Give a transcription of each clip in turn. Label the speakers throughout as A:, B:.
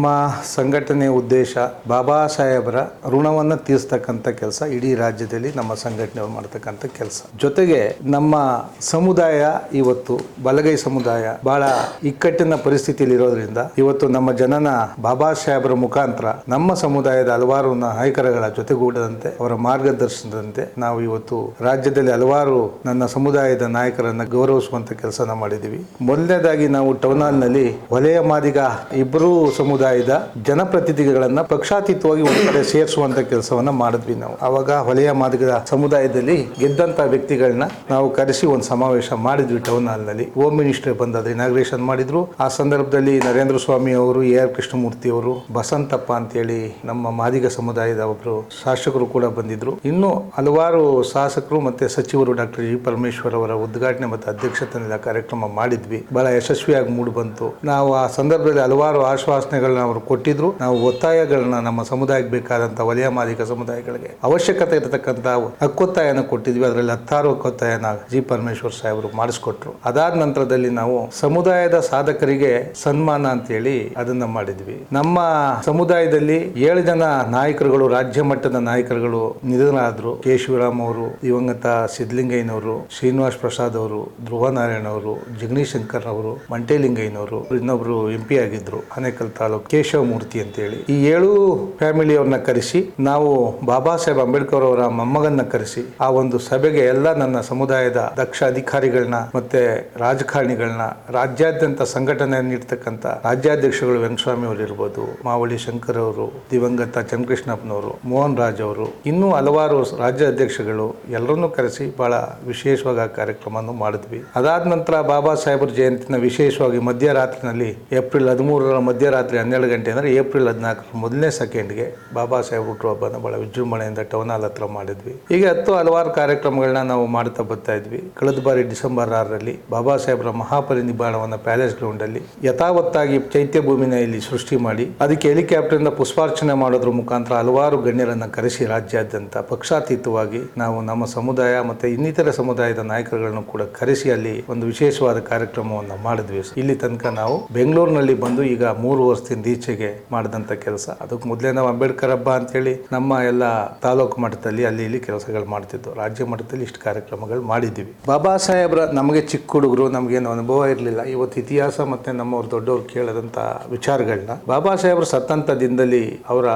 A: ನಮ್ಮ ಸಂಘಟನೆಯ ಉದ್ದೇಶ ಬಾಬಾ ಸಾಹೇಬರ ಋಣವನ್ನು ತೀರಿಸ್ತಕ್ಕಂಥ ಕೆಲಸ ಇಡೀ ರಾಜ್ಯದಲ್ಲಿ ನಮ್ಮ ಸಂಘಟನೆಯವರು ಮಾಡ್ತಕ್ಕಂಥ ಕೆಲಸ. ಜೊತೆಗೆ ನಮ್ಮ ಸಮುದಾಯ ಇವತ್ತು ಬಲಗೈ ಸಮುದಾಯ ಬಹಳ ಇಕ್ಕಟ್ಟಿನ ಪರಿಸ್ಥಿತಿಯಲ್ಲಿ ಇರೋದ್ರಿಂದ ಇವತ್ತು ನಮ್ಮ ಜನನ ಬಾಬಾ ಸಾಹೇಬರ ಮುಖಾಂತರ ನಮ್ಮ ಸಮುದಾಯದ ಹಲವಾರು ನಾಯಕರುಗಳ ಜೊತೆಗೂಡದಂತೆ ಅವರ ಮಾರ್ಗದರ್ಶನದಂತೆ ನಾವು ಇವತ್ತು ರಾಜ್ಯದಲ್ಲಿ ಹಲವಾರು ನನ್ನ ಸಮುದಾಯದ ನಾಯಕರನ್ನ ಗೌರವಿಸುವಂತ ಕೆಲಸನ ಮಾಡಿದ್ದೀವಿ. ಮೊದಲನೇದಾಗಿ ನಾವು ಟೌನ್ ಹಾಲ್ ನಲ್ಲಿ ವಲಯ ಮಾದಿಗ ಇಬ್ಬರು ಸಮುದಾಯದ ಜನಪ್ರತಿನಿಧಿಗಳನ್ನ ಪಕ್ಷಾತೀತವಾಗಿ ಒಂದು ಕಡೆ ಸೇರಿಸುವಂತ ಕೆಲಸವನ್ನ ಮಾಡಿದ್ವಿ. ನಾವು ಅವಾಗ ವಲಯ ಮಾದಿಗ ಸಮುದಾಯದಲ್ಲಿ ಗೆದ್ದಂತ ವ್ಯಕ್ತಿಗಳನ್ನ ನಾವು ಕರೆಸಿ ಒಂದು ಸಮಾವೇಶ ಮಾಡಿದ್ವಿ ಟೌನ್ ಹಾಲ್ ನಲ್ಲಿ. ಹೋಮ್ ಮಿನಿಸ್ಟರ್ ಬಂದದ್ದು ಇನಾಗ್ರೇಷನ್ ಮಾಡಿದ್ರು. ಆ ಸಂದರ್ಭದಲ್ಲಿ ನರೇಂದ್ರ ಸ್ವಾಮಿ ಅವರು, ಎ ಆರ್ ಕೃಷ್ಣಮೂರ್ತಿ ಅವರು, ಬಸಂತಪ್ಪ ಅಂತೇಳಿ ನಮ್ಮ ಮಾದಿಗ ಸಮುದಾಯದ ಒಬ್ಬರು ಶಾಸಕರು ಕೂಡ ಬಂದಿದ್ರು. ಇನ್ನು ಹಲವಾರು ಶಾಸಕರು ಮತ್ತೆ ಸಚಿವರು ಡಾಕ್ಟರ್ ಜಿ ಪರಮೇಶ್ವರ್ ಅವರ ಉದ್ಘಾಟನೆ ಮತ್ತು ಅಧ್ಯಕ್ಷತೆಯ ಕಾರ್ಯಕ್ರಮ ಮಾಡಿದ್ವಿ. ಬಹಳ ಯಶಸ್ವಿಯಾಗಿ ಮೂಡಿ ಬಂತು. ನಾವು ಆ ಸಂದರ್ಭದಲ್ಲಿ ಹಲವಾರು ಆಶ್ವಾಸನೆಗಳನ್ನ ಅವರು ಕೊಟ್ಟಿದ್ರು. ನಾವು ಒತ್ತಾಯಗಳನ್ನ ನಮ್ಮ ಸಮುದಾಯಕ್ಕೆ ಬೇಕಾದಂತ ವಲಯ ಮಾದಿಗ ಸಮುದಾಯಗಳಿಗೆ ಅವಶ್ಯಕತೆ ಇರತಕ್ಕಂತ ಹಕ್ಕೊತ್ತಾಯನ ಕೊಟ್ಟಿದ್ವಿ. ಅದರಲ್ಲಿ 10 ಹಕ್ಕೊತ್ತಾಯನ ಜಿ ಪರಮೇಶ್ವರ್ ಸಾಹೇಬರು ಮಾಡಿಸ್ಕೊಟ್ರು. ಅದಾದ ನಂತರದಲ್ಲಿ ನಾವು ಸಮುದಾಯದ ಸಾಧಕರಿಗೆ ಸನ್ಮಾನ ಅಂತ ಹೇಳಿ ಅದನ್ನ ಮಾಡಿದ್ವಿ. ನಮ್ಮ ಸಮುದಾಯದಲ್ಲಿ 7 ಜನ ನಾಯಕರುಗಳು, ರಾಜ್ಯ ಮಟ್ಟದ ನಾಯಕರುಗಳು ನಿಧನರಾದ್ರು. ಕೆ ಶಿವರಾಮ್ ಅವರು, ದಿವಂಗತ ಸಿದ್ಧಲಿಂಗಯ್ಯನವರು, ಶ್ರೀನಿವಾಸ್ ಪ್ರಸಾದ್ ಅವರು, ಧ್ರುವ ನಾರಾಯಣ ಅವರು, ಜಗಣೀಶ್ ಶಂಕರ್ ಅವರು, ಮಂಟೇಲಿಂಗಯ್ಯನವರು, ಇನ್ನೊಬ್ರು MP ಆಗಿದ್ರು ಆನೇಕಲ್ ತಾಲೂಕು ಕೇಶವ ಮೂರ್ತಿ ಅಂತ ಹೇಳಿ. ಈ 7 ಫ್ಯಾಮಿಲಿಯವ್ರನ್ನ ಕರೆಸಿ ನಾವು ಬಾಬಾ ಸಾಹೇಬ್ ಅಂಬೇಡ್ಕರ್ ಅವರ ಮೊಮ್ಮಗನ್ನ ಕರೆಸಿ ಆ ಒಂದು ಸಭೆಗೆ ಎಲ್ಲ ನನ್ನ ಸಮುದಾಯದ ದಕ್ಷ ಅಧಿಕಾರಿಗಳನ್ನ ಮತ್ತೆ ರಾಜಕಾರಣಿಗಳನ್ನ, ರಾಜ್ಯಾದ್ಯಂತ ಸಂಘಟನೆ ನೀಡ್ತಕ್ಕಂಥ ರಾಜ್ಯಾಧ್ಯಕ್ಷಗಳು ವೆಂಕಟಸ್ವಾಮಿ ಅವರು ಇರ್ಬೋದು, ಮಾವಳಿ ಶಂಕರ್ ಅವರು, ದಿವಂಗತ ಚಂದ್ರಕೃಷ್ಣಪ್ಪನವರು, ಮೋಹನ್ ರಾಜ್ ಅವರು, ಇನ್ನೂ ಹಲವಾರು ರಾಜ್ಯ ಅಧ್ಯಕ್ಷಗಳು ಎಲ್ಲರನ್ನೂ ಕರೆಸಿ ಬಹಳ ವಿಶೇಷವಾಗಿ ಕಾರ್ಯಕ್ರಮವನ್ನು ಮಾಡಿದ್ವಿ. ಅದಾದ ನಂತರ ಬಾಬಾ ಸಾಹೇಬರ ಜಯಂತಿನ ವಿಶೇಷವಾಗಿ ಮಧ್ಯರಾತ್ರಿನಲ್ಲಿ ಏಪ್ರಿಲ್ 13ರ ಮಧ್ಯರಾತ್ರಿ 12 ಗಂಟೆ ಅಂದರೆ ಏಪ್ರಿಲ್ 14ರ ಮೊದಲನೇ ಸೆಕೆಂಡ್ಗೆ ಬಾಬಾ ಸಾಹೇಬ್ ಹುಟ್ಟುಹಬ್ಬನ ಬಹಳ ವಿಜೃಂಭಣೆಯಿಂದ ಟೌನ್ ಹಾಲ್ ಹತ್ರ ಮಾಡಿದ್ವಿ. ಹೀಗೆ ಹಲವಾರು ಕಾರ್ಯಕ್ರಮಗಳನ್ನ ನಾವು ಮಾಡ್ತಾ ಬರ್ತಾ ಇದ್ವಿ. ಕಳೆದ ಬಾರಿ ಡಿಸೆಂಬರ್ 6ರಲ್ಲಿ ಬಾಬಾ ಸಾಹೇಬರ ಮಹಾಪರಿನಿರ್ವಾಣವನ್ನು ಪ್ಯಾಲೇಸ್ ಗ್ರೌಂಡ್ ಅಲ್ಲಿ ಯಥಾವತ್ತಾಗಿ ಚೈತ್ಯ ಭೂಮಿನ ಇಲ್ಲಿ ಸೃಷ್ಟಿ ಮಾಡಿ ಅದಕ್ಕೆ ಹೆಲಿಕಾಪ್ಟರ್ ಇಂದ ಪುಷ್ಪಾರ್ಚನೆ ಮಾಡೋದ್ರ ಮುಖಾಂತರ ಹಲವಾರು ಗಣ್ಯರನ್ನ ಕರೆಸಿ ರಾಜ್ಯಾದ್ಯಂತ ಪಕ್ಷಾತೀತವಾಗಿ ನಾವು ನಮ್ಮ ಸಮುದಾಯ ಮತ್ತೆ ಇನ್ನಿತರ ಸಮುದಾಯದ ನಾಯಕರುಗಳನ್ನು ಕೂಡ ಕರೆಸಿ ಅಲ್ಲಿ ಒಂದು ವಿಶೇಷವಾದ ಕಾರ್ಯಕ್ರಮವನ್ನು ಮಾಡಿದ್ವಿ. ಇಲ್ಲಿ ತನಕ ನಾವು ಬೆಂಗಳೂರಿನಲ್ಲಿ ಬಂದು ಈಗ 3 ವರ್ಷದಿಂದ ಈಚೆಗೆ ಮಾಡಿದಂತ ಕೆಲಸ. ಅದಕ್ಕೆ ಮೊದಲೇ ನಾವು ಅಂಬೇಡ್ಕರ್ ಹಬ್ಬ ಅಂತೇಳಿ ನಮ್ಮ ಎಲ್ಲ ತಾಲೂಕು ಮಟ್ಟದಲ್ಲಿ ಅಲ್ಲಿ ಇಲ್ಲಿ ಕೆಲಸಗಳು ಮಾಡ್ತಿದ್ದು. ರಾಜ್ಯ ಮಟ್ಟದಲ್ಲಿ ಇಷ್ಟು ಕಾರ್ಯಕ್ರಮಗಳು ಮಾಡಿದ್ದೀವಿ. ಬಾಬಾ ಸಾಹೇಬ್ರ ನಮಗೆ ಚಿಕ್ಕ ಹುಡುಗರು, ನಮಗೇನು ಅನುಭವ ಇರಲಿಲ್ಲ. ಇವತ್ತು ಇತಿಹಾಸ ಮತ್ತೆ ನಮ್ಮವ್ರು ದೊಡ್ಡವ್ರು ಕೇಳದಂತ ವಿಚಾರಗಳನ್ನ ಬಾಬಾ ಸಾಹೇಬ್ರ ಸತ್ತಂತ ದಿನದಲ್ಲಿ ಅವರ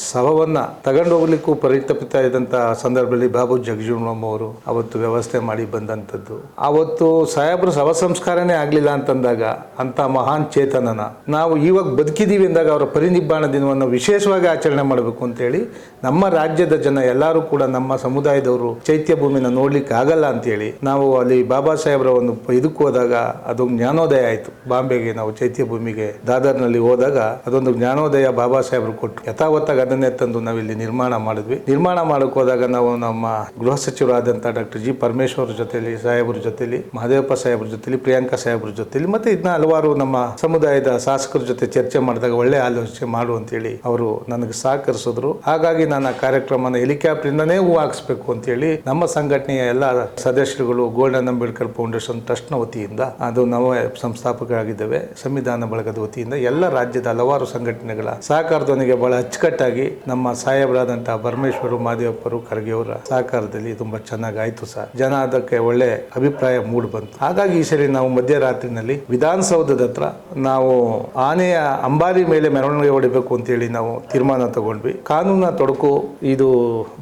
A: ಶವವನ್ನ ತಗೊಂಡು ಹೋಗ್ಲಿಕ್ಕೂ ಪರಿತಪಿಸ್ತಾ ಇದ್ದಂತ ಸಂದರ್ಭದಲ್ಲಿ ಬಾಬು ಜಗಜೀವನರಾಮ್ ಅವರು ಅವತ್ತು ವ್ಯವಸ್ಥೆ ಮಾಡಿ ಬಂದಂತದ್ದು. ಅವತ್ತು ಸಾಹೇಬ್ರ ಶವ ಸಂಸ್ಕಾರನೇ ಆಗ್ಲಿಲ್ಲ ಅಂತಂದಾಗ ಅಂತ ಮಹಾನ್ ಚೇತನನ ನಾವು ಇವಾಗ ಬದುಕಿದೀವಿ ಅಂದಾಗ ಅವರ ಪರಿನಿಬ್ಬಾಣ ದಿನವನ್ನು ವಿಶೇಷವಾಗಿ ಆಚರಣೆ ಮಾಡಬೇಕು ಅಂತೇಳಿ ನಮ್ಮ ರಾಜ್ಯದ ಜನ ಎಲ್ಲರೂ ಕೂಡ ನಮ್ಮ ಸಮುದಾಯದವರು ಚೈತ್ಯ ಭೂಮಿನ ನೋಡ್ಲಿಕ್ಕೆ ಆಗಲ್ಲ ಅಂತೇಳಿ ನಾವು ಅಲ್ಲಿ ಬಾಬಾ ಸಾಹೇಬ್ರ ಒಂದು ಇದಕ್ಕೆ ಹೋದಾಗ ಅದೊಂದು ಜ್ಞಾನೋದಯ ಆಯಿತು. ಬಾಂಬೆಗೆ ನಾವು ಚೈತ್ಯ ಭೂಮಿಗೆ ದಾದರ್ನಲ್ಲಿ ಹೋದಾಗ ಅದೊಂದು ಜ್ಞಾನೋದಯ ಬಾಬಾ ಸಾಹೇಬ್ರು ಕೊಟ್ಟರು. ಯಥಾವತ್ತಾಗಿ ಅದನ್ನೇ ತಂದು ನಾವಿಲ್ಲಿ ನಿರ್ಮಾಣ ಮಾಡಿದ್ವಿ. ನಿರ್ಮಾಣ ಮಾಡಕ್ಕೆ ಹೋದಾಗ ನಾವು ನಮ್ಮ ಗೃಹ ಸಚಿವರಾದಂಥ ಡಾಕ್ಟರ್ ಜಿ ಪರಮೇಶ್ವರ್ ಜೊತೆಲಿ, ಸಾಹೇಬ್ರ ಜೊತೆಲಿ, ಮಹದೇವಪ್ಪ ಸಾಹೇಬ್ರ ಜೊತೆಲಿ, ಪ್ರಿಯಾಂಕಾ ಸಾಹೇಬ್ರ ಜೊತೆಲಿ ಮತ್ತೆ ಇದನ್ನ ಹಲವಾರು ನಮ್ಮ ಸಮುದಾಯದ ಶಾಸಕರ ಜೊತೆ ಚರ್ಚೆ ಮಾಡಿದಾಗ ಒಳ್ಳೆ ಆಲೋಚನೆ ಮಾಡು ಅಂತೇಳಿ ಅವರು ನನಗೆ ಸಹಕರಿಸಿದ್ರು. ಹಾಗಾಗಿ ನಾನು ಆ ಕಾರ್ಯಕ್ರಮನ ಹೆಲಿಕಾಪ್ಟರ್ ಇಂದನೇ ಹೂ ಹಾಕಿಸ್ಬೇಕು ಅಂತೇಳಿ ನಮ್ಮ ಸಂಘಟನೆಯ ಎಲ್ಲ ಸದಸ್ಯರುಗಳು ಗೋಲ್ಡನ್ ಅಂಬೇಡ್ಕರ್ ಫೌಂಡೇಶನ್ ಟ್ರಸ್ಟ್ ನ ವತಿಯಿಂದ, ಅದು ನಾವು ಸಂಸ್ಥಾಪಕರಾಗಿದ್ದೇವೆ, ಸಂವಿಧಾನ ಬಳಗದ ವತಿಯಿಂದ ಎಲ್ಲ ರಾಜ್ಯದ ಹಲವಾರು ಸಂಘಟನೆಗಳ ಸಹಕಾರದೊಂದಿಗೆ ಬಹಳ ಅಚ್ಚುಕಟ್ಟಾಗಿ ನಮ್ಮ ಸಾಹೇಬರಾದಂತಹ ಪರಮೇಶ್ವರು, ಮಾದೇವಪ್ಪರು, ಖರ್ಗೆ ಅವರ ಸಹಕಾರದಲ್ಲಿ ತುಂಬಾ ಚೆನ್ನಾಗಿ ಆಯ್ತು ಸರ್. ಜನ ಅದಕ್ಕೆ ಒಳ್ಳೆ ಅಭಿಪ್ರಾಯ ಮೂಡಿ ಬಂತು. ಹಾಗಾಗಿ ಈ ಸರಿ ನಾವು ಮಧ್ಯರಾತ್ರಿನಲ್ಲಿ ವಿಧಾನಸೌಧದ ಹತ್ರ ನಾವು ಆನೆಯ ಅಂಬಾರಿ ಮೇಲೆ ಮೆರವಣಿಗೆ ಹೊಡಿಬೇಕು ಅಂತೇಳಿ ನಾವು ತೀರ್ಮಾನ ತಗೊಂಡ್ವಿ. ಕಾನೂನಿನ ತೊಡಕು ಇದು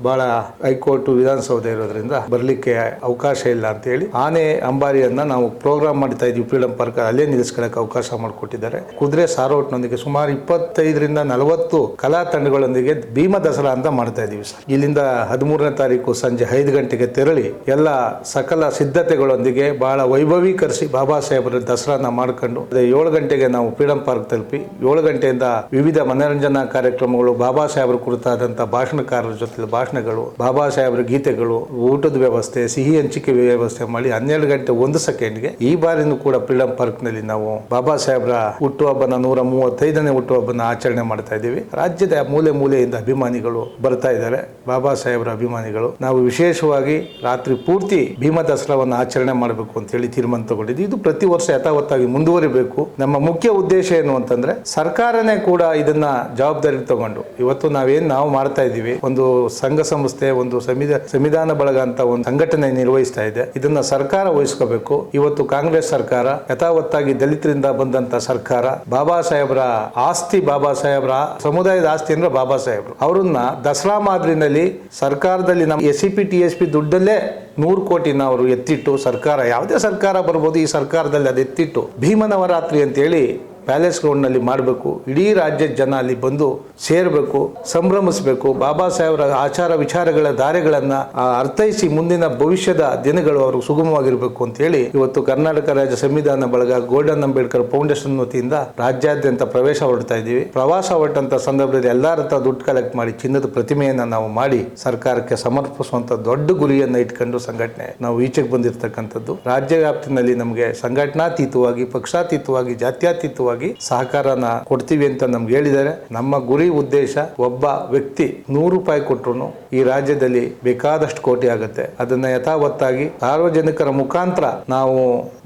A: ಬಹಳ ಹೈಕೋರ್ಟ್ ವಿಧಾನಸೌಧ ಇರೋದ್ರಿಂದ ಬರ್ಲಿಕ್ಕೆ ಅವಕಾಶ ಇಲ್ಲ ಅಂತ ಹೇಳಿ ಆನೆ ಅಂಬಾರಿಯನ್ನ ನಾವು ಪ್ರೋಗ್ರಾಮ್ ಮಾಡ್ತಾ ಇದ್ವಿ. ಫ್ರೀಡಂ ಪಾರ್ಕ್ ಅಲ್ಲೇ ನಿಲ್ಲಿಸ್ಕೊಳ್ಳಕ್ಕೆ ಅವಕಾಶ ಮಾಡಿಕೊಟ್ಟಿದ್ದಾರೆ. ಕುದುರೆ ಸಾರೋಟ್ನೊಂದಿಗೆ ಸುಮಾರು 25ರಿಂದ 40 ಕಲಾ ತಂಡಗಳೊಂದಿಗೆ ಭೀಮ ದಸರಾ ಅಂತ ಮಾಡ್ತಾ ಇದೀವಿ ಸರ್. ಇಲ್ಲಿಂದ 13ನೇ ತಾರೀಕು ಸಂಜೆ 5 ಗಂಟೆಗೆ ತೆರಳಿ ಎಲ್ಲ ಸಕಲ ಸಿದ್ಧತೆಗಳೊಂದಿಗೆ ಬಹಳ ವೈಭವೀಕರಿಸಿ ಬಾಬಾ ಸಾಹೇಬರ ದಸರಾನ ಮಾಡ್ಕೊಂಡು 7 ಗಂಟೆಗೆ ನಾವು ಫ್ರೀಡಂ ಪಾರ್ಕ್ ತಲುಪಿ 7 ಗಂಟೆಯಿಂದ ವಿವಿಧ ಮನರಂಜನಾ ಕಾರ್ಯಕ್ರಮಗಳು, ಬಾಬಾ ಸಾಹೇಬರ ಕುರಿತಾದಂತಹ ಭಾಷಣಕಾರರ ಜೊತೆ ಭಾಷಣಗಳು, ಬಾಬಾ ಸಾಹೇಬರ ಗೀತೆಗಳು, ಊಟದ ವ್ಯವಸ್ಥೆ, ಸಿಹಿ ಹಂಚಿಕೆ ವ್ಯವಸ್ಥೆ ಮಾಡಿ 12 ಗಂಟೆ 1 ಸೆಕೆಂಡ್ಗೆ ಈ ಬಾರಿನೂ ಕೂಡ ಫ್ರೀಡಂ ಪಾರ್ಕ್ ನಲ್ಲಿ ನಾವು ಬಾಬಾ ಸಾಹೇಬರ ಹುಟ್ಟುಹಬ್ಬನ 135ನೇ ಹುಟ್ಟುಹಬ್ಬನ ಆಚರಣೆ ಮಾಡ್ತಾ ಇದ್ದೀವಿ. ರಾಜ್ಯದ ಮೂಲೆ ಮೂಲೆಯಿಂದ ಅಭಿಮಾನಿಗಳು ಬರ್ತಾ ಇದ್ದಾರೆ, ಬಾಬಾ ಸಾಹೇಬರ ಅಭಿಮಾನಿಗಳು. ನಾವು ವಿಶೇಷವಾಗಿ ರಾತ್ರಿ ಪೂರ್ತಿ ಭೀಮ ದಸರಾವನ್ನು ಆಚರಣೆ ಮಾಡಬೇಕು ಅಂತ ಹೇಳಿ ತೀರ್ಮಾನ ತಗೊಂಡಿದ್ವಿ. ಇದು ಪ್ರತಿ ವರ್ಷ ಯಥಾವತ್ತಾಗಿ ಮುಂದುವರಿಬೇಕು. ನಮ್ಮ ಮುಖ್ಯ ಉದ್ದೇಶ ಏನು ಅಂತಂದ್ರೆ ಸರ್ಕಾರ ಸರ್ಕಾರನೇ ಕೂಡ ಇದನ್ನ ಜವಾಬ್ದಾರಿ ತಗೊಂಡು ಇವತ್ತು ನಾವು ಮಾಡ್ತಾ ಇದ್ದೀವಿ, ಒಂದು ಸಂಘ ಸಂಸ್ಥೆ, ಒಂದು ಸಂವಿಧಾನ ಬಳಗ ಅಂತ ಒಂದು ಸಂಘಟನೆ ನಿರ್ವಹಿಸ್ತಾ ಇದೆ. ಇದನ್ನ ಸರ್ಕಾರ ವಹಿಸ್ಕೋಬೇಕು. ಇವತ್ತು ಕಾಂಗ್ರೆಸ್ ಸರ್ಕಾರ ಯಥಾವತ್ತಾಗಿ ದಲಿತರಿಂದ ಬಂದಂತ ಸರ್ಕಾರ, ಬಾಬಾ ಸಾಹೇಬ್ರ ಆಸ್ತಿ, ಬಾಬಾ ಸಾಹೇಬ್ರ ಸಮುದಾಯದ ಆಸ್ತಿ ಅಂದ್ರೆ ಬಾಬಾ ಸಾಹೇಬ್ರು, ಅವ್ರನ್ನ ದಸರಾ ಮಾದರಿನಲ್ಲಿ ಸರ್ಕಾರದಲ್ಲಿ ನಮ್ಮ SCP TSP ದುಡ್ಡಲ್ಲೇ 100 ಕೋಟಿನ ಅವರು ಎತ್ತಿಟ್ಟು, ಸರ್ಕಾರ ಯಾವುದೇ ಸರ್ಕಾರ ಬರ್ಬೋದು, ಈ ಸರ್ಕಾರದಲ್ಲಿ ಅದು ಎತ್ತಿಟ್ಟು ಭೀಮನವರಾತ್ರಿ ಅಂತೇಳಿ ಪ್ಯಾಲೇಸ್ ಗ್ರೌಂಡ್ನಲ್ಲಿ ಮಾಡಬೇಕು. ಇಡೀ ರಾಜ್ಯದ ಜನ ಅಲ್ಲಿ ಬಂದು ಸೇರಬೇಕು, ಸಂಭ್ರಮಿಸಬೇಕು. ಬಾಬಾ ಸಾಹೇಬರ ಆಚಾರ ವಿಚಾರಗಳ ದಾರಿಗಳನ್ನು ಅರ್ಥೈಸಿ ಮುಂದಿನ ಭವಿಷ್ಯದ ದಿನಗಳು ಅವರು ಸುಗಮವಾಗಿರಬೇಕು ಅಂತ ಹೇಳಿ ಇವತ್ತು ಕರ್ನಾಟಕ ರಾಜ್ಯ ಸಂವಿಧಾನ ಬಳಗ ಗೋಲ್ಡನ್ ಅಂಬೇಡ್ಕರ್ ಫೌಂಡೇಶನ್ ವತಿಯಿಂದ ರಾಜ್ಯಾದ್ಯಂತ ಪ್ರವೇಶ ಹೊರಡ್ತಾ ಇದ್ದೀವಿ. ಪ್ರವಾಸ ಹೊರಟಂತ ಸಂದರ್ಭದಲ್ಲಿ ಎಲ್ಲರ ಹತ್ರ ದುಡ್ಡು ಕಲೆಕ್ಟ್ ಮಾಡಿ ಚಿನ್ನದ ಪ್ರತಿಮೆಯನ್ನ ನಾವು ಮಾಡಿ ಸರ್ಕಾರಕ್ಕೆ ಸಮರ್ಪಿಸುವಂತ ದೊಡ್ಡ ಗುರಿಯನ್ನ ಇಟ್ಕೊಂಡು ಸಂಘಟನೆ ನಾವು ಈಚೆಗೆ ಬಂದಿರತಕ್ಕಂಥದ್ದು. ರಾಜ್ಯ ವ್ಯಾಪ್ತಿನಲ್ಲಿ ನಮಗೆ ಸಂಘಟನಾತೀತವಾಗಿ, ಪಕ್ಷಾತೀತವಾಗಿ, ಜಾತ್ಯತೀತವಾಗಿ ಸಹಕಾರನ ಕೊಡ್ತೀವಿ ಅಂತ ನಮ್ಗೆ ಹೇಳಿದ್ದಾರೆ. ನಮ್ಮ ಗುರಿ ಉದ್ದೇಶ, ಒಬ್ಬ ವ್ಯಕ್ತಿ 100 ರೂಪಾಯಿ ಕೊಟ್ಟರು ಈ ರಾಜ್ಯದಲ್ಲಿ ಬೇಕಾದಷ್ಟು ಕೋಟಿ ಆಗುತ್ತೆ. ಅದನ್ನ ಯಥಾವತ್ತಾಗಿ ಸಾರ್ವಜನಿಕರ ಮುಖಾಂತರ ನಾವು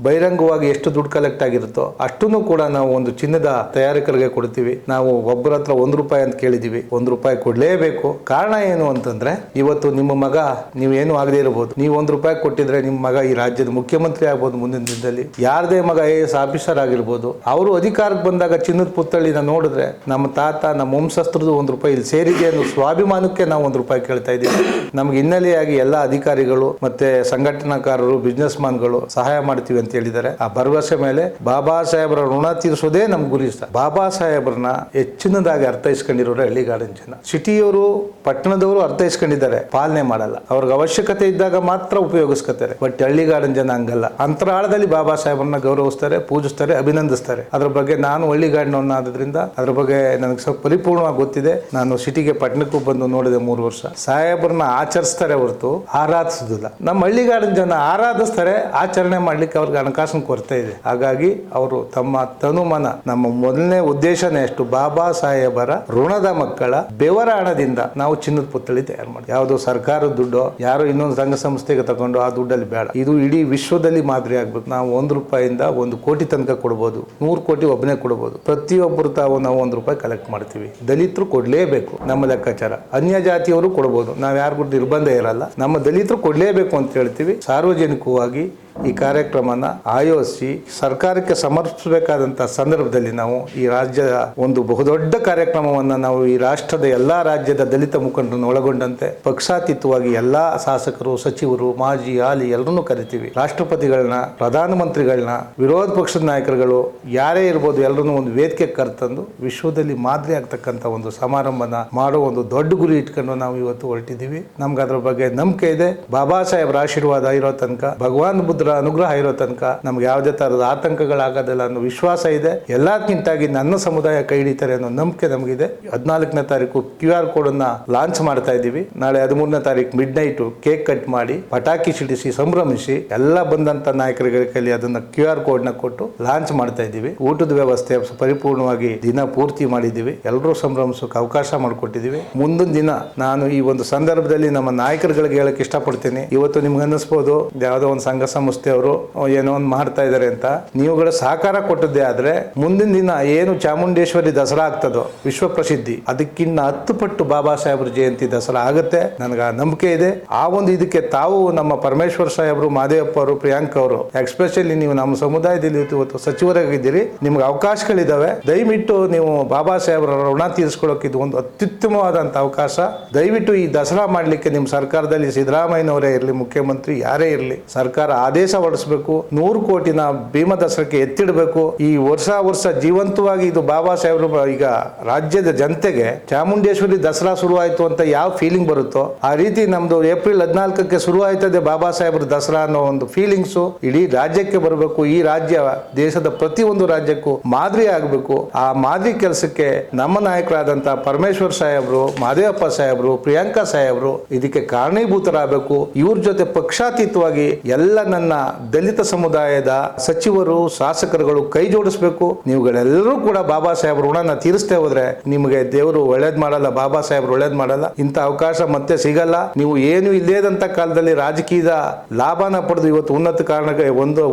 A: ಬಹಿರಂಗವಾಗಿ ಎಷ್ಟು ದುಡ್ಡು ಕಲೆಕ್ಟ್ ಆಗಿರುತ್ತೋ ಅಷ್ಟನ್ನು ಕೂಡ ನಾವು ಒಂದು ಚಿನ್ನದ ತಯಾರಕರಿಗೆ ಕೊಡ್ತೀವಿ. ನಾವು ಒಬ್ಬರ ಹತ್ರ 1 ರೂಪಾಯಿ ಅಂತ ಕೇಳಿದೀವಿ, 1 ರೂಪಾಯಿ ಕೊಡ್ಲೇಬೇಕು. ಕಾರಣ ಏನು ಅಂತಂದ್ರೆ ಇವತ್ತು ನಿಮ್ಮ ಮಗ ನೀವೇನು ಆಗದೆ ಇರಬಹುದು, ನೀವು 1 ರೂಪಾಯಿ ಕೊಟ್ಟಿದ್ರೆ ನಿಮ್ಮ ಮಗ ಈ ರಾಜ್ಯದ ಮುಖ್ಯಮಂತ್ರಿ ಆಗ್ಬೋದು ಮುಂದಿನ ದಿನದಲ್ಲಿ. ಯಾರದೇ ಮಗ AS ಆಫೀಸರ್ ಆಗಿರ್ಬೋದು, ಅವರು ಅಧಿಕಾರಕ್ಕೆ ಬಂದಾಗ ಚಿನ್ನದ ಪುತ್ಥಳಿನ ನೋಡಿದ್ರೆ ನಮ್ಮ ತಾತ, ನಮ್ಮ ವಂಶಸ್ಥರದ್ದು 1 ರೂಪಾಯಿ ಇಲ್ಲಿ ಸೇರಿದೆ ಅನ್ನೋ ಸ್ವಾಭಿಮಾನಕ್ಕೆ ನಾವು 1 ರೂಪಾಯಿ ಕೇಳ್ತಾ ಇದ್ದೀವಿ. ನಮ್ಗೆ ಹಿನ್ನೆಲೆಯಾಗಿ ಎಲ್ಲ ಅಧಿಕಾರಿಗಳು ಮತ್ತೆ ಸಂಘಟನಾಕಾರರು, ಬಿಸ್ನೆಸ್ ಮ್ಯಾನ್ಗಳು ಸಹಾಯ ಮಾಡ್ತೀವಿ ಅಂತ ಹೇಳಿದ್ದಾರೆ. ಆ ಭರವಸೆ ಮೇಲೆ ಬಾಬಾ ಸಾಹೇಬರ ಋಣ ತೀರಿಸೋದೇ ನಮ್ ಗುರಿ. ಬಾಬಾ ಸಾಹೇಬ್ರನ್ನ ಹೆಚ್ಚಿನದಾಗಿ ಅರ್ಥೈಸ್ಕೊಂಡಿರೋರು ಹಳ್ಳಿಗಾಡಿನ ಜನ. ಸಿಟಿಯವರು, ಪಟ್ಟಣದವರು ಅರ್ಥೈಸ್ಕೊಂಡಿದ್ದಾರೆ, ಪಾಲನೆ ಮಾಡಲ್ಲ. ಅವ್ರಿಗೆ ಅವಶ್ಯಕತೆ ಇದ್ದಾಗ ಮಾತ್ರ ಉಪಯೋಗಿಸ್ಕೊತಾರೆ. ಬಟ್ ಹಳ್ಳಿಗಾಡಿನ ಜನ ಹಂಗಲ್ಲ. ಅಂತರಾಳದಲ್ಲಿ ಬಾಬಾ ಸಾಹೇಬ್ರನ್ನ ಗೌರವಿಸ್ತಾರೆ, ಪೂಜಿಸ್ತಾರೆ, ಅಭಿನಂದಿಸ್ತಾರೆ. ಅದ್ರ ಬಗ್ಗೆ ನಾನು ಹಳ್ಳಿಗಾಡಿನವನಾದ್ರಿಂದ ಅದ್ರ ಬಗ್ಗೆ ನನಗೆ ಸ್ವಲ್ಪ ಪರಿಪೂರ್ಣವಾಗಿ ಗೊತ್ತಿದೆ. ನಾನು ಸಿಟಿಗೆ, ಪಟ್ಟಣಕ್ಕೂ ಬಂದು ನೋಡಿದೆ 3 ವರ್ಷ. ಸಾಹೇಬ್ರನ್ನ ಆಚರಿಸ್ತಾರೆ ಹೊರತು ಆರಾಧಿಸುದಿಲ್ಲ. ನಮ್ಮ ಹಳ್ಳಿಗಾಡಿನ ಜನ ಆರಾಧಿಸ್ತಾರೆ, ಆಚರಣೆ ಮಾಡ್ಲಿಕ್ಕೆ ಅವ್ರಿಗೆ ಹಣಕಾಸಿನ ಕೊರತೆ ಇದೆ. ಹಾಗಾಗಿ ಅವರು ತಮ್ಮ ತನುಮನ, ನಮ್ಮ ಮೊದಲನೇ ಉದ್ದೇಶನೇ ಅಷ್ಟು, ಬಾಬಾ ಸಾಹೇಬರ ಋಣದ ಮಕ್ಕಳ ಬೆವರ ಹಣದಿಂದ ನಾವು ಚಿನ್ನದ ಪುತ್ಥಳಿ ತಯಾರು ಮಾಡಿ, ಯಾವುದೋ ಸರ್ಕಾರದ ದುಡ್ಡು ಯಾರೋ ಇನ್ನೊಂದು ಸಂಘ ಸಂಸ್ಥೆಗೆ ತಗೊಂಡು ಆ ದುಡ್ಡಲ್ಲಿ ಬೇಡ. ಇದು ಇಡೀ ವಿಶ್ವದಲ್ಲಿ ಮಾದರಿ ಆಗ್ಬೇಕು. ನಾವು 1 ರೂಪಾಯಿಂದ 1 ಕೋಟಿ ತನಕ ಕೊಡ್ಬೋದು, 100 ಕೋಟಿ ಒಬ್ಬನೇ ಕೊಡಬಹುದು. ಪ್ರತಿಯೊಬ್ಬರು ತಾವು ನಾವು 1 ರೂಪಾಯಿ ಕಲೆಕ್ಟ್ ಮಾಡ್ತೀವಿ. ದಲಿತರು ಕೊಡ್ಲೇಬೇಕು ನಮ್ಮ ಲೆಕ್ಕಾಚಾರ. ಅನ್ಯ ಜಾತಿಯವರು ಕೊಡಬಹುದು, ನಾವ್ ಯಾರಿಗೂ ನಿರ್ಬಂಧ ಇರಲ್ಲ. ನಮ್ಮ ದಲಿತರು ಕೊಡ್ಲೇಬೇಕು ಅಂತ ಹೇಳ್ತೀವಿ. ಸಾರ್ವಜನಿಕವಾಗಿ ಈ ಕಾರ್ಯಕ್ರಮನ ಆಯೋಜಿಸಿ ಸರ್ಕಾರಕ್ಕೆ ಸಮರ್ಪಿಸಬೇಕಾದಂತ ಸಂದರ್ಭದಲ್ಲಿ ನಾವು ಈ ರಾಜ್ಯದ ಒಂದು ಬಹುದೊಡ್ಡ ಕಾರ್ಯಕ್ರಮವನ್ನ ನಾವು ಈ ರಾಷ್ಟ್ರದ ಎಲ್ಲಾ ರಾಜ್ಯದ ದಲಿತ ಮುಖಂಡರನ್ನು ಒಳಗೊಂಡಂತೆ ಪಕ್ಷಾತೀತವಾಗಿ ಎಲ್ಲಾ ಶಾಸಕರು, ಸಚಿವರು, ಮಾಜಿ, ಹಾಲಿ ಎಲ್ಲರನ್ನೂ ಕರಿತೀವಿ. ರಾಷ್ಟ್ರಪತಿಗಳನ್ನ, ಪ್ರಧಾನಮಂತ್ರಿಗಳನ್ನ, ವಿರೋಧ ಪಕ್ಷದ ನಾಯಕರುಗಳು ಯಾರೇ ಇರ್ಬೋದು, ಎಲ್ಲರನ್ನೂ ಒಂದು ವೇದಿಕೆ ಕರೆತಂದು ವಿಶ್ವದಲ್ಲಿ ಮಾದರಿ ಆಗ್ತಕ್ಕಂಥ ಒಂದು ಸಮಾರಂಭನ ಮಾಡೋ ಒಂದು ದೊಡ್ಡ ಗುರಿ ಇಟ್ಕೊಂಡು ನಾವು ಇವತ್ತು ಹೊರಟಿದ್ದೀವಿ. ನಮ್ಗೆ ಅದ್ರ ಬಗ್ಗೆ ನಂಬಿಕೆ ಇದೆ. ಬಾಬಾ ಸಾಹೇಬ್ರ ಆಶೀರ್ವಾದ ಇರೋ ತನಕ, ಭಗವಾನ್ ಬುದ್ಧ ಅನುಗ್ರಹ ಇರೋ ತನಕ ನಮ್ಗೆ ಯಾವುದೇ ತರದ ಆತಂಕಗಳಾಗೋದಿಲ್ಲ ಅನ್ನೋ ವಿಶ್ವಾಸ ಇದೆ. ಎಲ್ಲಕ್ಕಿಂತಾಗಿ ನನ್ನ ಸಮುದಾಯ ಕೈ ಹಿಡಿತಾರೆ ಅನ್ನೋ ನಂಬಿಕೆ ನಮಗಿದೆ. 14ನೇ ತಾರೀಕು QR ಕೋಡ್ ಅನ್ನ ಲಾಂಚ್ ಮಾಡ್ತಾ ಇದ್ದೀವಿ. ನಾಳೆ 13ನೇ ತಾರೀಕು ಮಿಡ್ ನೈಟ್ ಕೇಕ್ ಕಟ್ ಮಾಡಿ, ಪಟಾಕಿ ಸಿಡಿಸಿ, ಸಂಭ್ರಮಿಸಿ ಎಲ್ಲ ಬಂದಂತ ನಾಯಕರ ಕೈಲಿ ಅದನ್ನ QR ಕೋಡ್ ನ ಕೊಟ್ಟು ಲಾಂಚ್ ಮಾಡ್ತಾ ಇದ್ದೀವಿ. ಊಟದ ವ್ಯವಸ್ಥೆ ಪರಿಪೂರ್ಣವಾಗಿ ದಿನ ಪೂರ್ತಿ ಮಾಡಿದ್ದೀವಿ. ಎಲ್ಲರೂ ಸಂಭ್ರಮಿಸೋಕೆ ಅವಕಾಶ ಮಾಡಿಕೊಟ್ಟಿದ್ದೀವಿ. ಮುಂದಿನ ದಿನ ನಾನು ಈ ಒಂದು ಸಂದರ್ಭದಲ್ಲಿ ನಮ್ಮ ನಾಯಕರುಗಳಿಗೆ ಹೇಳಕ್ ಇಷ್ಟಪಡ್ತೀನಿ. ಇವತ್ತು ನಿಮ್ಗೆ ಅನ್ನಿಸ್ಬೋದು ಯಾವುದೋ ಒಂದು ಸಂಘ ಸಂಸ್ಥೆ ಅವರು ಏನೋ ಒಂದು ಮಾಡ್ತಾ ಇದಾರೆ ಅಂತ. ನೀವುಗಳ ಸಹಕಾರ ಕೊಟ್ಟದ್ದೇ ಆದ್ರೆ ಮುಂದಿನ ದಿನ ಏನು ಚಾಮುಂಡೇಶ್ವರಿ ದಸರಾ ಆಗ್ತದೋ ವಿಶ್ವ ಪ್ರಸಿದ್ಧಿ, ಅದಕ್ಕಿಂತ 10 ಪಟ್ಟು ಬಾಬಾ ಸಾಹೇಬ್ರ ಜಯಂತಿ ದಸರಾ ಆಗುತ್ತೆ. ನನಗೆ ನಂಬಿಕೆ ಇದೆ. ಆ ಒಂದು ಇದಕ್ಕೆ ತಾವು ನಮ್ಮ ಪರಮೇಶ್ವರ್ ಸಾಹೇಬ್ರು, ಮಾದೇವಪ್ಪ ಅವರು, ಪ್ರಿಯಾಂಕ್ ಅವರು, ಎಕ್ಸ್ಪೆಷಲಿ ನೀವು ನಮ್ಮ ಸಮುದಾಯದಲ್ಲಿ ಇವತ್ತು ಸಚಿವರಾಗಿದ್ದೀರಿ, ನಿಮ್ಗೆ ಅವಕಾಶಗಳಿದಾವೆ. ದಯವಿಟ್ಟು ನೀವು ಬಾಬಾ ಸಾಹೇಬ್ರ ಋಣ ತೀರಿಸ್ಕೊಳ್ಳೋಕೆ ಇದು ಒಂದು ಅತ್ಯುತ್ತಮವಾದಂತ ಅವಕಾಶ. ದಯವಿಟ್ಟು ಈ ದಸರಾ ಮಾಡ್ಲಿಕ್ಕೆ ನಿಮ್ಮ ಸರ್ಕಾರದಲ್ಲಿ ಸಿದ್ದರಾಮಯ್ಯನವರೇ ಇರಲಿ, ಮುಖ್ಯಮಂತ್ರಿ ಯಾರೇ ಇರಲಿ, ಸರ್ಕಾರ ಆದೇಶ ಹೊರಡಿಸಬೇಕು. 100 ಕೋಟಿನ ಭೀಮ ದಸರಾಕ್ಕೆ ಎತ್ತಿಡಬೇಕು. ಈ ವರ್ಷ ಜೀವಂತವಾಗಿ ಇದು ಬಾಬಾ ಸಾಹೇಬ್ರು ಈಗ ರಾಜ್ಯದ ಜನತೆಗೆ ಚಾಮುಂಡೇಶ್ವರಿ ದಸರಾ ಶುರುವಾಯಿತು ಅಂತ ಯಾವ ಫೀಲಿಂಗ್ ಬರುತ್ತೋ ಆ ರೀತಿ ನಮ್ದು ಏಪ್ರಿಲ್ 14ಕ್ಕೆ ಶುರು ಆಯ್ತದೆ ಬಾಬಾ ಸಾಹೇಬ್ರ ದಸರಾ ಅನ್ನೋ ಒಂದು ಫೀಲಿಂಗ್ಸ್ ಇಡೀ ರಾಜ್ಯಕ್ಕೆ ಬರಬೇಕು. ಈ ರಾಜ್ಯ ದೇಶದ ಪ್ರತಿಯೊಂದು ರಾಜ್ಯಕ್ಕೂ ಮಾದರಿ ಆಗಬೇಕು. ಆ ಮಾದರಿ ಕೆಲಸಕ್ಕೆ ನಮ್ಮ ನಾಯಕರಾದಂತ ಪರಮೇಶ್ವರ್ ಸಾಹೇಬ್ರು, ಮಾದೇವಪ್ಪ ಸಾಹೇಬ್ರು, ಪ್ರಿಯಾಂಕಾ ಸಾಹೇಬ್ರು ಇದಕ್ಕೆ ಕಾರಣೀಭೂತರಾಗಬೇಕು. ಇವ್ರ ಜೊತೆ ಪಕ್ಷಾತೀತವಾಗಿ ಎಲ್ಲ ನನ್ನ ಅದನ್ನ ದಲಿತ ಸಮುದಾಯದ ಸಚಿವರು ಶಾಸಕರುಗಳು ಕೈ ಜೋಡಿಸ್ಬೇಕು. ನೀವುಗಳೆಲ್ಲರೂ ಕೂಡ ಬಾಬಾ ಸಾಹೇಬ್ ಋಣನ ತೀರಿಸ್ತೇ ಹೋದ್ರೆ ನಿಮಗೆ ದೇವರು ಒಳ್ಳೇದ್ ಮಾಡಲ್ಲ, ಬಾಬಾ ಸಾಹೇಬ್ರು ಒಳ್ಳೇದ್ ಮಾಡಲ್ಲ. ಇಂಥ ಅವಕಾಶ ಮತ್ತೆ ಸಿಗಲ್ಲ. ನೀವು ಏನು ಇಲ್ಲೇದಂತ ಕಾಲದಲ್ಲಿ ರಾಜಕೀಯದ ಲಾಭನ ಪಡೆದು ಇವತ್ತು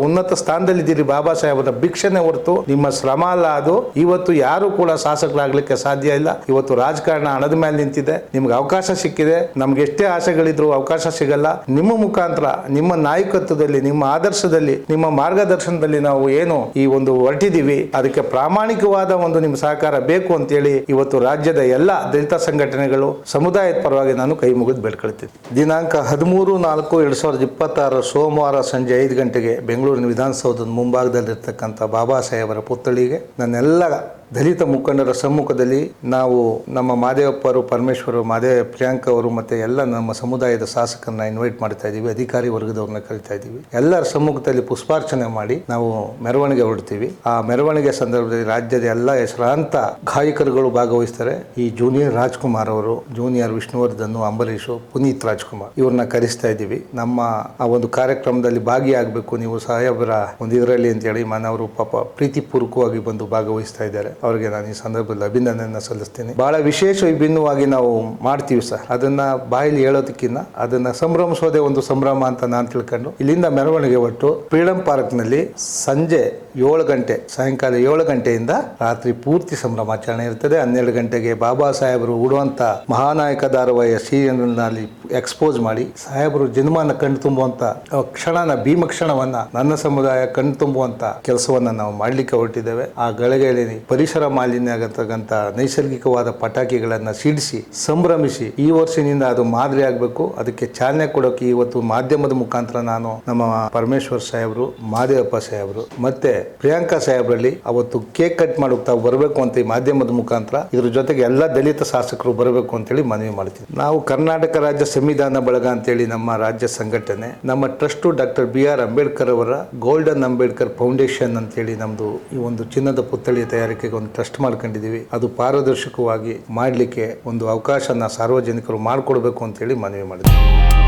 A: ಉನ್ನತ ಸ್ಥಾನದಲ್ಲಿದ್ದೀರಿ. ಬಾಬಾ ಸಾಹೇಬರ ಭಿಕ್ಷೆನೆ ಹೊರತು ನಿಮ್ಮ ಶ್ರಮ ಅಲ್ಲ ಅದು. ಇವತ್ತು ಯಾರು ಕೂಡ ಶಾಸಕರಾಗ್ಲಿಕ್ಕೆ ಸಾಧ್ಯ ಇಲ್ಲ. ಇವತ್ತು ರಾಜಕಾರಣ ಹಣದ ಮೇಲೆ ನಿಂತಿದೆ. ನಿಮ್ಗೆ ಅವಕಾಶ ಸಿಕ್ಕಿದೆ. ನಮ್ಗೆ ಎಷ್ಟೇ ಆಸೆಗಳಿದ್ರು ಅವಕಾಶ ಸಿಗಲ್ಲ. ನಿಮ್ಮ ಮುಖಾಂತರ, ನಿಮ್ಮ ನಾಯಕತ್ವದಲ್ಲಿ, ನಿಮ್ಮ ಆದರ್ಶದಲ್ಲಿ, ನಿಮ್ಮ ಮಾರ್ಗದರ್ಶನದಲ್ಲಿ ನಾವು ಏನು ಈ ಒಂದು ಹೊರಟಿದ್ದೀವಿ ಅದಕ್ಕೆ ಪ್ರಾಮಾಣಿಕವಾದ ಒಂದು ನಿಮ್ಮ ಸಹಕಾರ ಬೇಕು ಅಂತೇಳಿ ಇವತ್ತು ರಾಜ್ಯದ ಎಲ್ಲ ದಲಿತ ಸಂಘಟನೆಗಳು ಸಮುದಾಯದ ಪರವಾಗಿ ನಾನು ಕೈ ಮುಗಿದು ಬೇಡ್ಕೊಳ್ತೀನಿ. ದಿನಾಂಕ 13/4/2026 ಸೋಮವಾರ ಸಂಜೆ 5 ಗಂಟೆಗೆ ಬೆಂಗಳೂರಿನ ವಿಧಾನಸೌಧದ ಮುಂಭಾಗದಲ್ಲಿರ್ತಕ್ಕಂಥ ಬಾಬಾ ಸಾಹೇಬರ ಪುತ್ಥಳಿಗೆ ನನ್ನೆಲ್ಲ ದಲಿತ ಮುಖಂಡರ ಸಮ್ಮುಖದಲ್ಲಿ ನಾವು ನಮ್ಮ ಮಾದೇವಪ್ಪರು, ಪರಮೇಶ್ವರು, ಪ್ರಿಯಾಂಕ ಅವರು ಮತ್ತೆ ಎಲ್ಲ ನಮ್ಮ ಸಮುದಾಯದ ಶಾಸಕರನ್ನ ಇನ್ವೈಟ್ ಮಾಡ್ತಾ ಇದ್ದೀವಿ. ಅಧಿಕಾರಿ ವರ್ಗದವ್ರನ್ನ ಕರಿತಾ ಇದ್ದೀವಿ. ಎಲ್ಲರ ಸಮ್ಮುಖದಲ್ಲಿ ಪುಷ್ಪಾರ್ಚನೆ ಮಾಡಿ ನಾವು ಮೆರವಣಿಗೆ ಹೊರಡ್ತೀವಿ. ಆ ಮೆರವಣಿಗೆ ಸಂದರ್ಭದಲ್ಲಿ ರಾಜ್ಯದ ಎಲ್ಲ ಹೆಸರಾಂತ ಗಾಯಕರುಗಳು ಭಾಗವಹಿಸ್ತಾರೆ. ಈ ಜೂನಿಯರ್ ರಾಜ್ಕುಮಾರ್ ಅವರು, ಜೂನಿಯರ್ ವಿಷ್ಣುವರ್ಧನ್, ಅಂಬರೀಷು, ಪುನೀತ್ ರಾಜ್ಕುಮಾರ್ ಇವ್ರನ್ನ ಕರೆಸ್ತಾ ಇದ್ದೀವಿ. ನಮ್ಮ ಆ ಒಂದು ಕಾರ್ಯಕ್ರಮದಲ್ಲಿ ಭಾಗಿಯಾಗಬೇಕು ನೀವು ಸಾಹೇಬರ ಒಂದು ಇದರಲ್ಲಿ ಅಂತೇಳಿ ಮಾನವರು ಪಾಪ ಪ್ರೀತಿಪೂರ್ವಕವಾಗಿ ಬಂದು ಭಾಗವಹಿಸ್ತಾ ಇದ್ದಾರೆ. ಅವರಿಗೆ ನಾನು ಈ ಸಂದರ್ಭದಲ್ಲಿ ಅಭಿನಂದನೆಯನ್ನು ಸಲ್ಲಿಸ್ತೀನಿ. ಬಹಳ ವಿಶೇಷ ವಿಭಿನ್ನವಾಗಿ ನಾವು ಮಾಡ್ತೀವಿ ಸರ್. ಅದನ್ನ ಬಾಯಲ್ಲಿ ಹೇಳೋದಕ್ಕಿಂತ ಅದನ್ನ ಸಂಭ್ರಮಿಸೋದೇ ಒಂದು ಸಂಭ್ರಮ ಅಂತ ನಾನು ತಿಳ್ಕೊಂಡು ಇಲ್ಲಿಂದ ಮೆರವಣಿಗೆ ಹೊರಟು ಫ್ರೀಡಂ ಪಾರ್ಕ್ ನಲ್ಲಿ ಸಂಜೆ 7 ಗಂಟೆ, ಸಾಯಂಕಾಲ 7 ಗಂಟೆಯಿಂದ ರಾತ್ರಿ ಪೂರ್ತಿ ಸಂಭ್ರಮಾಚರಣೆ ಇರ್ತದೆ. 12 ಗಂಟೆಗೆ ಬಾಬಾ ಸಾಹೇಬರು ಉಡುವಂತ ಮಹಾನಾಯಕ ಧಾರಾವಾಹಿಯ ಸೀರಿಯಲ್ನಲ್ಲಿ ಎಕ್ಸ್ಪೋಸ್ ಮಾಡಿ ಸಾಹೇಬರು ಜನ್ಮನ ಕಣ್ಣು ತುಂಬುವಂತ ಕ್ಷಣನ, ಭೀಮ ಕ್ಷಣವನ್ನ ನನ್ನ ಸಮುದಾಯ ಕಣ್ಣು ತುಂಬುವಂತ ಕೆಲಸವನ್ನ ನಾವು ಮಾಡ್ಲಿಕ್ಕೆ ಹೊರಟಿದ್ದೇವೆ. ಆ ಗಳಿಗೆಯಲ್ಲಿ ಪರಿಸರ ಮಾಲಿನ್ಯ ಆಗತಕ್ಕಂಥ ನೈಸರ್ಗಿಕವಾದ ಪಟಾಕಿಗಳನ್ನು ಸಿಡಿಸಿ ಸಂಭ್ರಮಿಸಿ ಈ ವರ್ಷದಿಂದ ಅದು ಮಾದರಿ ಆಗಬೇಕು. ಅದಕ್ಕೆ ಚಾಲನೆ ಕೊಡೋಕೆ ಇವತ್ತು ಮಾಧ್ಯಮದ ಮುಖಾಂತರ ನಾನು ನಮ್ಮ ಪರಮೇಶ್ವರ್ ಸಾಹೇಬರು, ಮಾದೇವಪ್ಪ ಸಾಹೇಬರು ಮತ್ತೆ ಪ್ರಿಯಾಂಕಾ ಸಾಹೇಬರಲ್ಲಿ ಅವತ್ತು ಕೇಕ್ ಕಟ್ ಮಾಡೋಕೆ ತಾವು ಬರಬೇಕು ಅಂತ ಈ ಮಾಧ್ಯಮದ ಮುಖಾಂತರ, ಇದ್ರ ಜೊತೆಗೆ ಎಲ್ಲ ದಲಿತ ಶಾಸಕರು ಬರಬೇಕು ಅಂತೇಳಿ ಮನವಿ ಮಾಡ್ತೀವಿ. ನಾವು ಕರ್ನಾಟಕ ರಾಜ್ಯ ಸಂವಿಧಾನ ಬಳಗ ಅಂತೇಳಿ ನಮ್ಮ ರಾಜ್ಯ ಸಂಘಟನೆ, ನಮ್ಮ ಟ್ರಸ್ಟ್ ಡಾಕ್ಟರ್ BR ಅಂಬೇಡ್ಕರ್ ಅವರ ಗೋಲ್ಡನ್ ಅಂಬೇಡ್ಕರ್ ಫೌಂಡೇಶನ್ ಅಂತೇಳಿ ನಮ್ದು ಈ ಒಂದು ಚಿನ್ನದ ಪುತ್ಥಳಿಯ ತಯಾರಿಕೆಗೆ ಒಂದು ಟ್ರಸ್ಟ್ ಮಾಡ್ಕೊಂಡಿದ್ದೀವಿ. ಅದು ಪಾರದರ್ಶಕವಾಗಿ ಮಾಡಲಿಕ್ಕೆ ಒಂದು ಅವಕಾಶನ ಸಾರ್ವಜನಿಕರು ಮಾಡಿಕೊಡ್ಬೇಕು ಅಂತೇಳಿ ಮನವಿ ಮಾಡಿದ್ದೀವಿ.